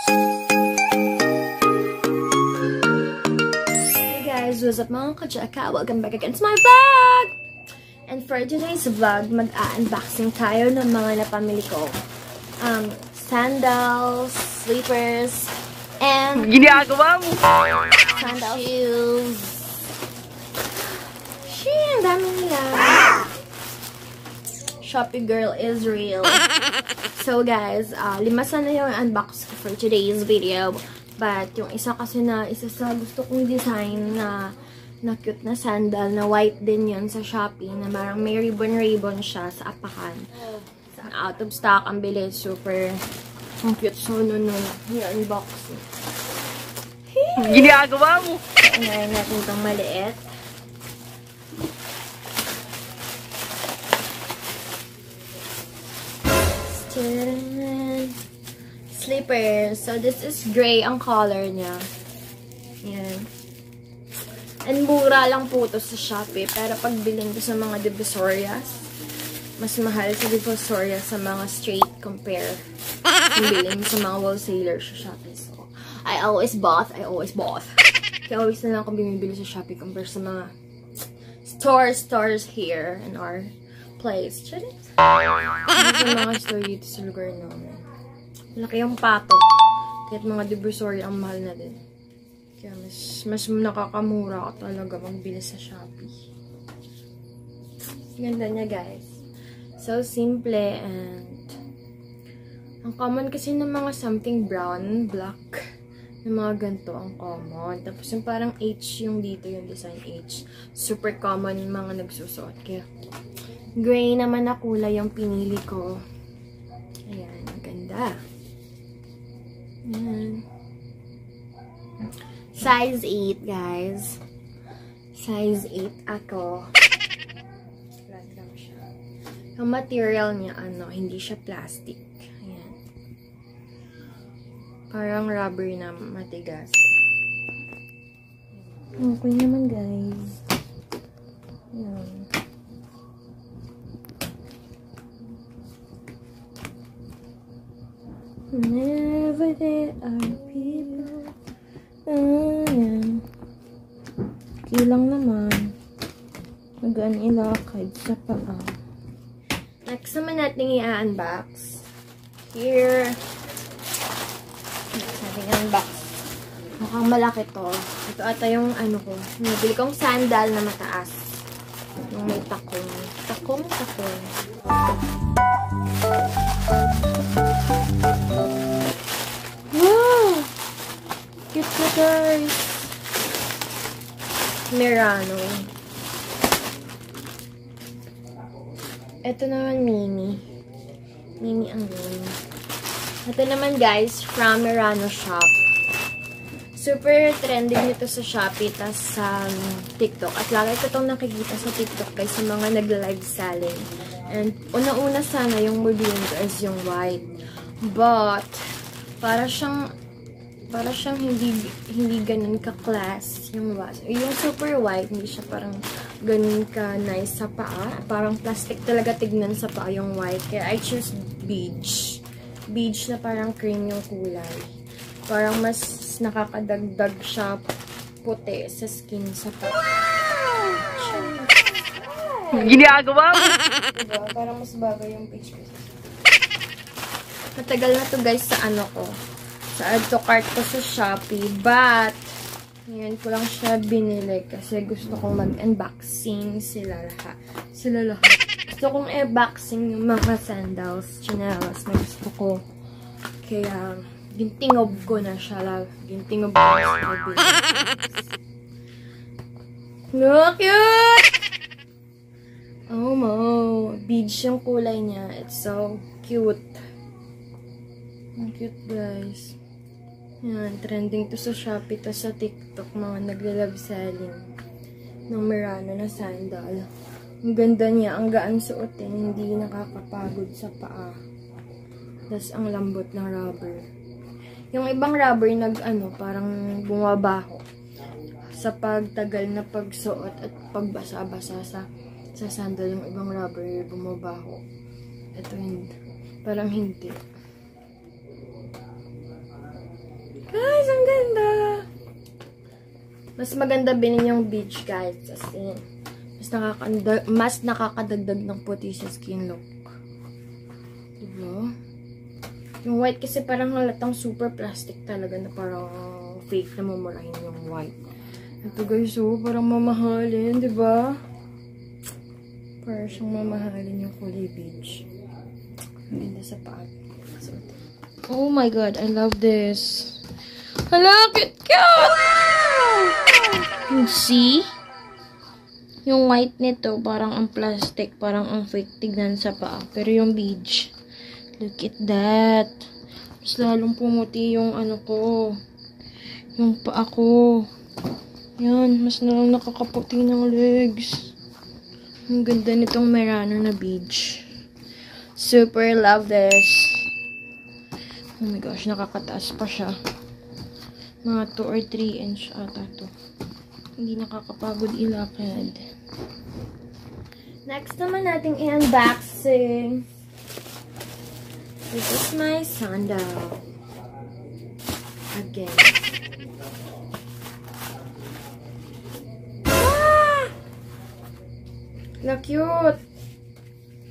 Hey guys, what's up mga kachaka? Welcome back again to my vlog! And for today's vlog, mag-unboxing tayo ng mga napamili ko. Sandals, slippers, and ginagawa mo! Sandals, shoes. Ang dami nila. Shopee girl is real. So guys, lima sana yung unbox ko for today's video. But yung isa kasi na, isa sa gusto kong design na cute na sandal, na white din yun sa Shopee, na parang may ribbon siya sa apakan. Out of stock, ang bilis, super cute. So, i-unboxing. Ginagawa mo! Ngayon natin itong maliit. Slippers. So, this is gray ang color niya. Yan. And mura lang po ito sa Shopee. Pero pag bilhin ko sa mga Divisorias, mas mahal sa Divisoria sa mga straight compare kung bilhin sa mga wholesaler sa Shopee. So, I always bought. Kaya always na lang akong bumibili sa Shopee compare sa mga stores here in our place. Charis. Sa mga store dito sa lugar namin. Malaki yung pato. Kahit mga Divisoria ang mahal na din. Kaya mas nakakamura ka talaga magbili sa Shopee. Ganda niya guys. So simple and ang common kasi ng mga something brown, black na mga ganito ang common. Tapos yung parang H yung dito, yung design H. Super common yung mga nagsusuot. Kaya gray naman na kulay yung pinili ko. Ayan, ganda. Ayan. Size 8, guys. Size 8 ako. Flat lang siya. Yung material niya, hindi siya plastic. Ayan. Parang rubber na matigas. Okay naman, guys. Ayan. Whenever there are people. Ayan. Okay lang naman. Magaan ilakad sa paa. Next naman natin i-unbox. Here. Next natin i-unbox. Mukhang malaki to. Ito ata yung ko. Nabili kong sandal na mataas. Yung may takong. Takong. Wow! Cute na guys! Merano. Ito naman mini. Mini ang green. Ito naman guys, from Merano shop. Super trending nito sa Shopee, tas sa TikTok. At lagi ko itong nakikita sa TikTok guys, sa mga nag-live selling. And una-una sana yung mabili ko is yung white. But, para siyang hindi ganun ka-class yung white. Yung super white, hindi siya parang ganun ka-nice sa paa. Parang plastic talaga tignan sa paa yung white. Kaya I choose beige. Beige na parang cream yung kulay. Parang mas nakakadagdag siya puti sa skin sa paa. Ginagawa mo! Diba? Parang mas bagay yung page ko. Matagal na to guys sa ko. Sa add to cart ko sa Shopee. But, ngayon ko lang siya binili kasi gusto kong mag-unboxing sila lahat. Gusto kong unboxing yung mga sandals, chinelas na gusto ko. Kaya, gintingob ko na siya. Gintingob ko na siya. Look, cute! Oh, mo. Beige yung kulay niya. It's so cute. Ang cute, guys. Yan, trending to sa Shopee, to sa TikTok, mga nagla-love selling ng Merano na sandal. Ang ganda niya, ang gaan suotin, hindi nakakapagod sa paa. Tapos ang lambot ng rubber. Yung ibang rubber parang bumabaho sa pagtagal na pagsuot at pagbasa-basa sa sandal. Yung ibang rubber bumabaho. Ito hindi. Parang hindi. Mas maganda bilhin yung beach, guys. Kasi, mas nakakadagdag ng puti sa skin look. Diba? Yung white kasi parang halatang super plastic talaga na parang fake na mamurahin yung white. Ito guys, oh, parang mamahalin, diba? Parang siyang mamahalin yung kulay beach. Ang ganda sa paa. Oh my god, I love this. Hala, cute! You see? Yung white nito, parang ang plastic, parang ang fake tignan sa paa. Pero yung beige, look at that. Mas lalong pumuti yung ano ko. Yung paa ko. Yan, mas lalong nakakaputi ng legs. Ang ganda nitong Merano na beige. Super love this. Oh my gosh, nakakataas pa siya. Mga 2 or 3 inch ata to. Hindi nakakapagod ilakad. Next naman nating i-unboxing. This is my sandal. Again. Ah! Look cute!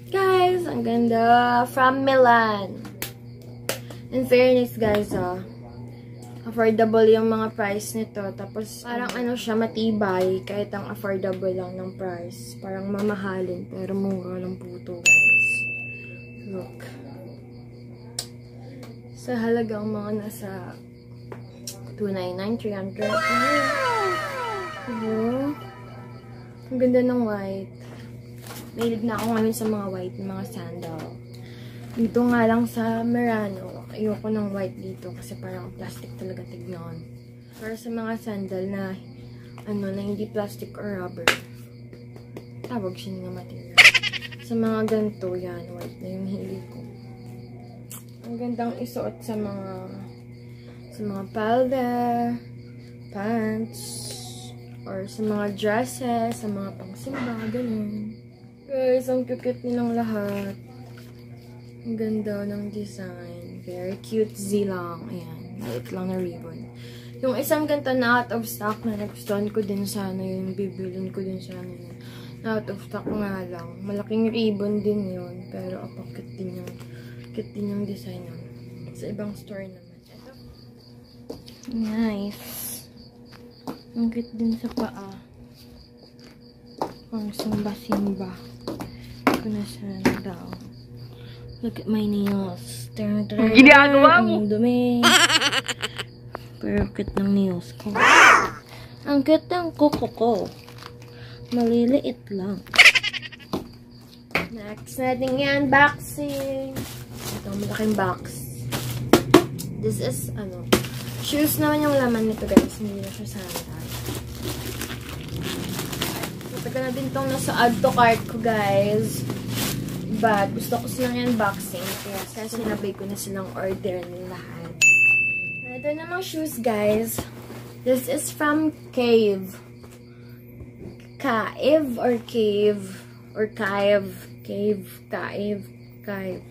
Guys, ang ganda. From Milan. In fairness, guys, affordable yung mga price nito. Tapos, parang ano siya, matibay. Kahit ang affordable lang ng price. Parang mamahalin, pero mura lang po ito, guys. Look. Sa halagang mga nasa 299, 300. Diba? Ang ganda ng white. Mahilig na ako ngayon sa mga white, mga sandal. Dito nga lang sa Merano. Ayoko ng white dito kasi parang plastic talaga tignan. Para sa mga sandal na na hindi plastic or rubber. Tawag siya nga material. Sa mga ganito, yan, white na yung hilig ko. Ang gandang isuot sa mga palda, pants, or sa mga dresses, sa mga pangsimba, ganun. Guys, ang cute nilang lahat. Ang ganda ng design. Very cute lang. Ayan. Maliit lang na ribbon. Yung isang ganito na out of stock na nagustuhan ko din sana yun. Bibilin ko din sana yun. Na out of stock nga lang. Malaking ribbon din yun. Pero cute din yung design nun. Sa ibang store naman. Ito. Nice. Ang cute din sa paa. Pang simba-simba. Hindi ko na sana daw. Look at my nails. Ginagawa mo? Ang dumi. Pero cute ng nails ko. Ang cute ng kuko ko. Maliliit lang. Next natin yan, unboxing. Ito, malaking box. This is, shoes naman yung laman nito, guys. Hindi na siya sandal. Matagal na din itong nasa add to cart ko, guys. But, gusto ko silang unboxing. Kaya sinabay ko na silang order ng lahat. Ito namang shoes, guys. This is from Cave. Cave or Cave? Or Cave. Cave. Cave. Cave.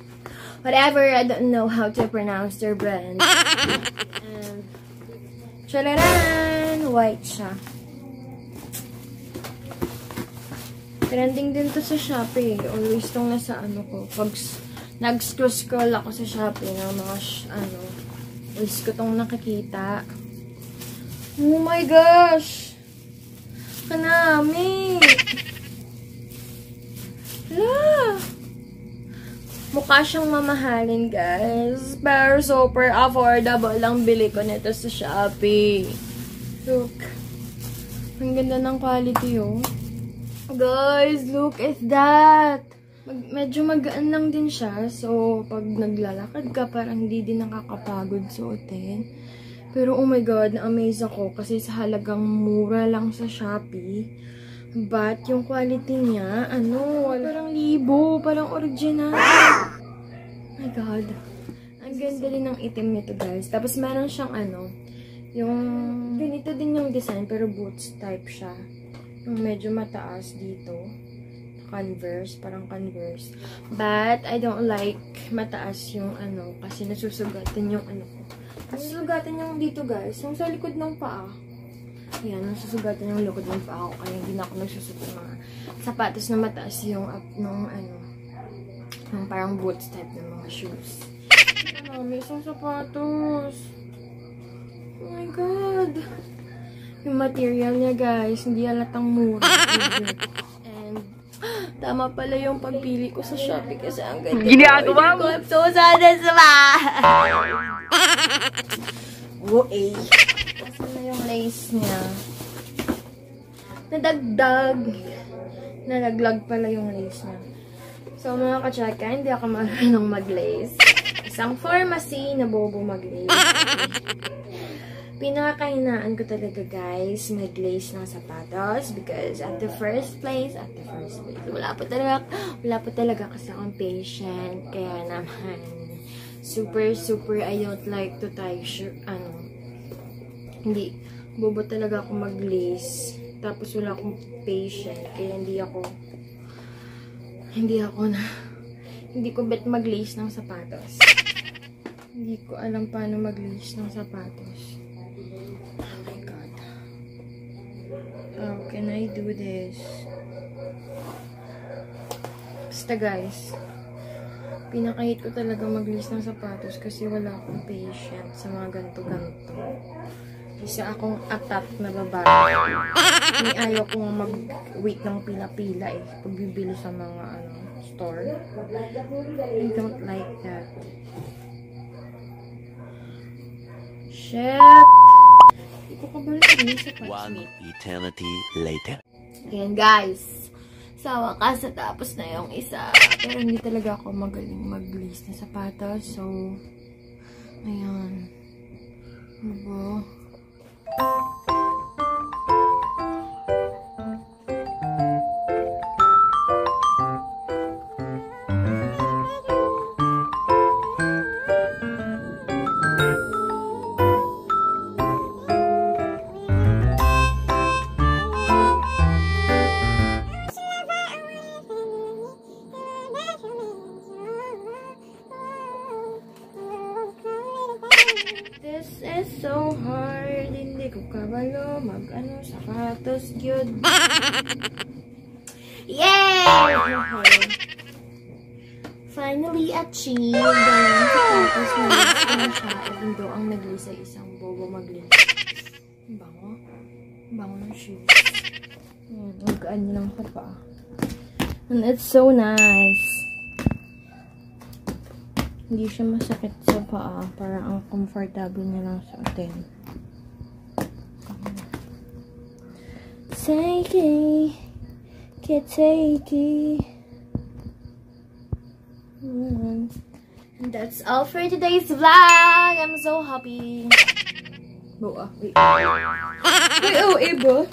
Whatever, I don't know how to pronounce their brand. And, chalaran! White siya. Trending din to sa Shopee. Always tong nasa ko. Pag nag-scroll ako sa Shopee ng mga always ko tong nakikita. Oh my gosh! Kanami! Hala! Mukha siyang mamahalin, guys. Pero super affordable lang bili ko nito sa Shopee. Look. Ang ganda ng quality, oh. Guys, look at that! Medyo magaan lang din siya. So, pag naglalakad ka, parang hindi din nakakapagod suotin. Pero, oh my God, na-amaze ako kasi sa halagang mura lang sa Shopee. But, yung quality niya, parang libo, parang original. Oh my God. Ang ganda din ng itim nito, guys. Tapos, meron siyang yung ganito din yung design, pero boots type siya. Yung medyo mataas dito. Converse, parang Converse. But, I don't like mataas yung kasi nasusugatan yung ko. Nasusugatan yung dito, guys. Yung sa likod ng paa. Yan, nasusugatan yung likod ng paa ko. Kaya hindi na ako nagsusot ng mga sapatos na mataas yung nung parang boots type ng mga shoes. May isang sapatos. Oh my God. Yung material niya, guys, hindi halatang mura. And, tama pala yung pagpili ko sa Shopee kasi ang ganda. Ginagawa mo! I'm so satisfied! Okay. Kasi na yung lace niya. Nadagdag. Nalaglag pala yung lace niya. So, mga kachaka, hindi ako marunong mag-lace. Isang pharmacy na bobo mag-lace. Pinakakahinaan ko talaga, guys, mag-lace ng sapatos because at the first place, wala pa talaga kasi akong patient. Kaya naman, super, I don't like to tie hindi, bobo talaga ako mag-lace. Tapos wala akong patient, kaya hindi ko bet mag-lace ng sapatos. Hindi ko alam paano mag-lace ng sapatos. Oh my God. How can I do this? Basta guys, pinakahit ko talaga mag-lace ng sapatos kasi wala akong patient sa mga ganto-ganto. Isa akong atat na babae. May ayaw kong mag-wait ng pila-pila pagbibili sa mga store. I don't like that. Shit! Hindi ko kabalik sa patch. One eternity later. Ayan guys. Sa wakas, natapos na yung isa. Pero hindi talaga ako magaling mag-lace na sapatos. So, ayan. Ano ba? This is so hard. Hindi ko kabalo sapatos yun. Yay! Finally achieved. Sapatos na siya. Even though ang nag-lace ay isang bobo mag-lace. Bango. Bango ng shoes. Magkaan niya lang sa paa. And it's so nice. Hindi siya masakit sa paa. Parang ang comfortable niya lang sa atin. Take it. And that's all for today's vlog. I'm so happy. Wait, oh, iba.